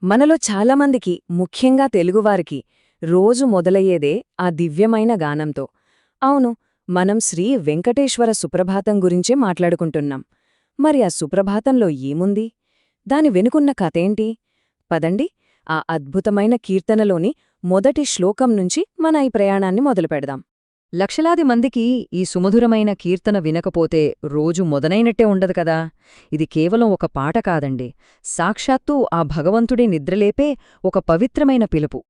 మనలో చాలామందికి, ముఖ్యంగా తెలుగువారికి, రోజు మొదలయ్యేదే ఆ దివ్యమైన గానంతో. అవును, మనం శ్రీ వెంకటేశ్వర సుప్రభాతం గురించే మాట్లాడుకుంటున్నాం. మరి ఆ సుప్రభాతంలో ఏముంది? దాని వెనుకున్న కథేంటి? పదండి, ఆ అద్భుతమైన కీర్తనలోని మొదటి శ్లోకం నుంచి మన ఈ ప్రయాణాన్ని మొదలుపెడదాం. లక్షలాది మందికి ఈ సుమధురమైన కీర్తన వినకపోతే రోజు మొదలైనట్టే ఉండదు కదా. ఇది కేవలం ఒక పాట కాదండి, సాక్షాత్తూ ఆ భగవంతుడి నిద్రలేపే ఒక పవిత్రమైన పిలుపు.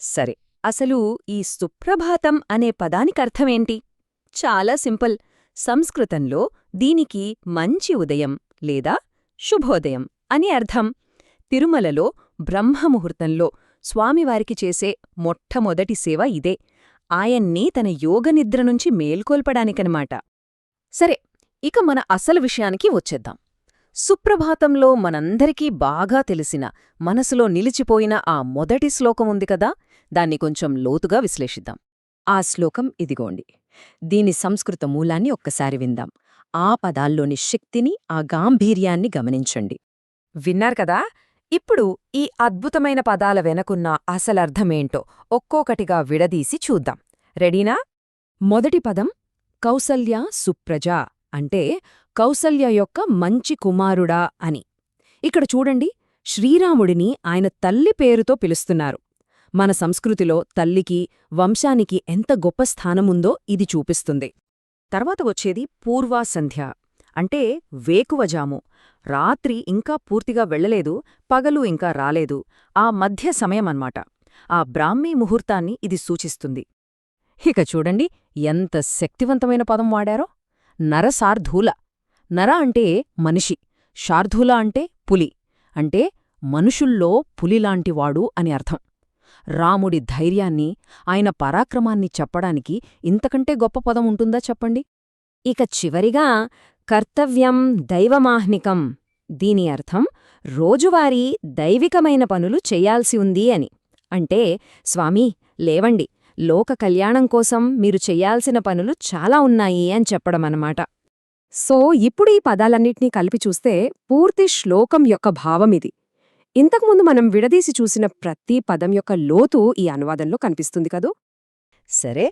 సరే, అసలు ఈ సుప్రభాతం అనే పదానికర్థమేంటి? చాలా సింపుల్. సంస్కృతంలో దీనికి మంచి ఉదయం లేదా శుభోదయం అని అర్థం. తిరుమలలో బ్రహ్మముహూర్తంలో స్వామివారికి చేసే మొట్టమొదటి సేవ ఇదే, ఆయన్ని తన యోగనిద్ర నుంచి మేల్కొల్పడానికనమాట. సరే, ఇక మన అసలు విషయానికి వచ్చేద్దాం. సుప్రభాతంలో మనందరికీ బాగా తెలిసిన, మనసులో నిలిచిపోయిన ఆ మొదటి శ్లోకం ఉంది కదా, దాన్ని కొంచెం లోతుగా విశ్లేషిద్దాం. ఆ శ్లోకం ఇదిగోండి. దీని సంస్కృత మూలాన్ని ఒక్కసారి విందాం. ఆ పదాల్లోని శక్తిని, ఆ గాంభీర్యాన్ని గమనించండి. విన్నారు కదా? ఇప్పుడు ఈ అద్భుతమైన పదాల వెనకున్న అసలర్థమేంటో ఒక్కొక్కటిగా విడదీసి చూద్దాం. రెడీనా? మొదటి పదం కౌసల్య సుప్రజ, అంటే కౌసల్య యొక్క మంచి కుమారుడా అని. ఇక్కడ చూడండి, శ్రీరాముడిని ఆయన తల్లి పేరుతో పిలుస్తున్నారు. మన సంస్కృతిలో తల్లికి, వంశానికి ఎంత గొప్ప స్థానముందో ఇది చూపిస్తుంది. తర్వాత వచ్చేది పూర్వాసంధ్య, అంటే వేకువజాము. రాత్రి ఇంకా పూర్తిగా వెళ్లలేదు, పగలు ఇంకా రాలేదు, ఆ మధ్య సమయమన్మాట. ఆ బ్రాహ్మీ ముహూర్తాన్ని ఇది సూచిస్తుంది. ఇక చూడండి, ఎంత శక్తివంతమైన పదం వాడారో. నరసార్ధూల. నర అంటే మనిషి, శార్ధూల అంటే పులి, అంటే మనుషుల్లో పులిలాంటివాడు అని అర్థం. రాముడి ధైర్యాన్ని, ఆయన పరాక్రమాన్ని చెప్పడానికి ఇంతకంటే గొప్ప పదం ఉంటుందా చెప్పండి. ఇక చివరిగా కర్తవ్యం దైవమాహ్నికం. దీని అర్థం రోజువారీ దైవికమైన పనులు చెయ్యాల్సి ఉంది అని. అంటే స్వామీ, లేవండి, లోక కళ్యాణం కోసం మీరు చెయ్యాల్సిన పనులు చాలా ఉన్నాయి అని చెప్పడమన్నమాట. సో ఇప్పుడు ఈ పదాలన్నిటినీ కలిపి చూస్తే పూర్తి శ్లోకం యొక్క భావమిది. ఇంతకుముందు మనం విడదీసి చూసిన ప్రతి పదం యొక్క లోతు ఈ అనువాదంలో కనిపిస్తుంది కదూ. సరే,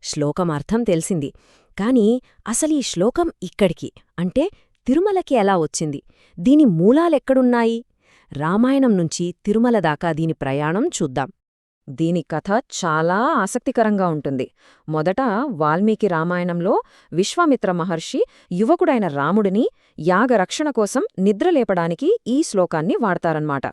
శ్లోకం అర్థం తెలిసింది. కాని అసలీ శ్లోకం ఇక్కడికి, అంటే తిరుమలకి ఎలా వచ్చింది? దీని మూలాలెక్కడున్నాయి? రామాయణం నుంచి తిరుమల దాకా దీని ప్రయాణం చూద్దాం. దీని కథ చాలా ఆసక్తికరంగా ఉంటుంది. మొదట వాల్మీకి రామాయణంలో విశ్వామిత్ర మహర్షి యువకుడైన రాముడిని యాగరక్షణ కోసం నిద్రలేపడానికి ఈ శ్లోకాన్ని వాడతారన్మాట.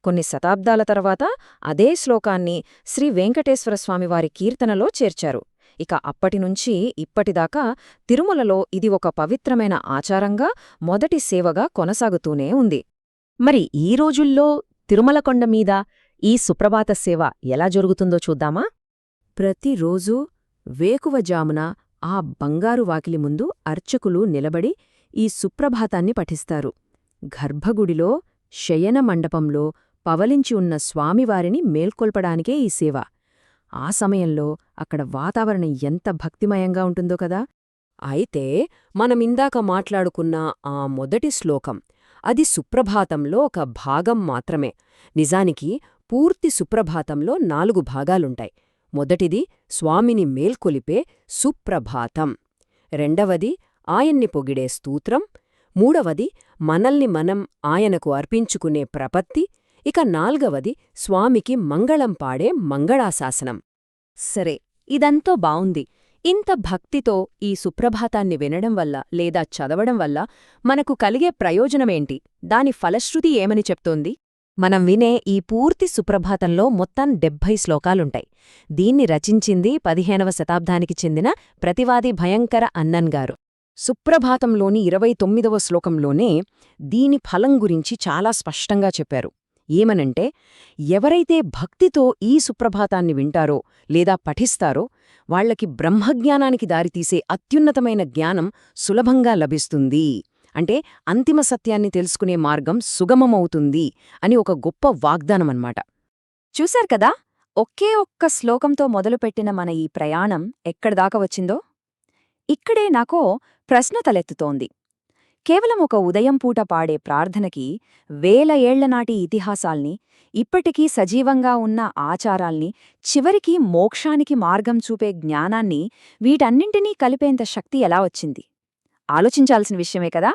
కొన్ని శతాబ్దాల తర్వాత అదే శ్లోకాన్ని శ్రీ వెంకటేశ్వరస్వామివారి కీర్తనలో చేర్చారు. ఇక అప్పటినుంచి ఇప్పటిదాకా తిరుమలలో ఇది ఒక పవిత్రమైన ఆచారంగా, మొదటి సేవగా కొనసాగుతూనే ఉంది. మరి ఈ రోజుల్లో తిరుమల కొండ మీద ఈ సుప్రభాత సేవ ఎలా జరుగుతుందో చూద్దామా? ప్రతిరోజూ వేకువజామున ఆ బంగారు వాకిలి ముందు అర్చకులు నిలబడి ఈ సుప్రభాతాన్ని పఠిస్తారు. గర్భగుడిలో శయన మండపంలో పవలించి ఉన్న స్వామివారిని మేల్కొల్పడానికే ఈ సేవ. ఆ సమయంలో అక్కడ వాతావరణం ఎంత భక్తిమయంగా ఉంటుందో కదా. అయితే మనమిందాక మాట్లాడుకున్న ఆ మొదటి శ్లోకం, అది సుప్రభాతంలో ఒక భాగం మాత్రమే. నిజానికి పూర్తి సుప్రభాతంలో 4 భాగాలుంటాయి. మొదటిది స్వామిని మేల్కొలిపే సుప్రభాతం, రెండవది ఆయన్ని పొగిడే స్తోత్రం, మూడవది మనల్ని మనం ఆయనకు అర్పించుకునే ప్రపత్తి, ఇక నాల్గవది స్వామికి మంగళం పాడే మంగళాశాసనం. సరే, ఇదంతా బావుంది. ఇంత భక్తితో ఈ సుప్రభాతాన్ని వినడం వల్ల లేదా చదవడం వల్ల మనకు కలిగే ప్రయోజనమేంటి? దాని ఫలశ్రుతి ఏమని చెప్తోంది? మనం వినే ఈ పూర్తి సుప్రభాతంలో మొత్తం 70 శ్లోకాలుంటాయి. దీన్ని రచించింది 15వ శతాబ్దానికి చెందిన ప్రతివాది భయంకర అన్నన్ గారు. సుప్రభాతంలోని 29వ శ్లోకంలోనే దీని ఫలం గురించి చాలా స్పష్టంగా చెప్పారు. ఏమనంటే, ఎవరైతే భక్తితో ఈ సుప్రభాతాన్ని వింటారో లేదా పఠిస్తారో వాళ్లకి బ్రహ్మజ్ఞానానికి దారితీసే అత్యున్నతమైన జ్ఞానం సులభంగా లభిస్తుంది. అంటే అంతిమ సత్యాన్ని తెలుసుకునే మార్గం సుగమమవుతుంది అని ఒక గొప్ప వాగ్దానమన్నమాట. చూశారు కదా, ఒకే ఒక్క శ్లోకంతో మొదలుపెట్టిన మన ఈ ప్రయాణం ఎక్కడిదాకా వచ్చిందో? ఇక్కడే నాకో ప్రశ్న తలెత్తుతోంది. కేవలం ఒక ఉదయం పూట పాడే ప్రార్థనకి వేల ఏళ్లనాటి ఇతిహాసాల్ని ఇప్పటికీ సజీవంగా ఉన్న ఆచారాల్ని, చివరికి మోక్షానికి మార్గం చూపే జ్ఞానాన్ని, వీటన్నింటినీ కలిపేంత శక్తి ఎలా వచ్చింది? ఆలోచించాల్సిన విషయమే కదా.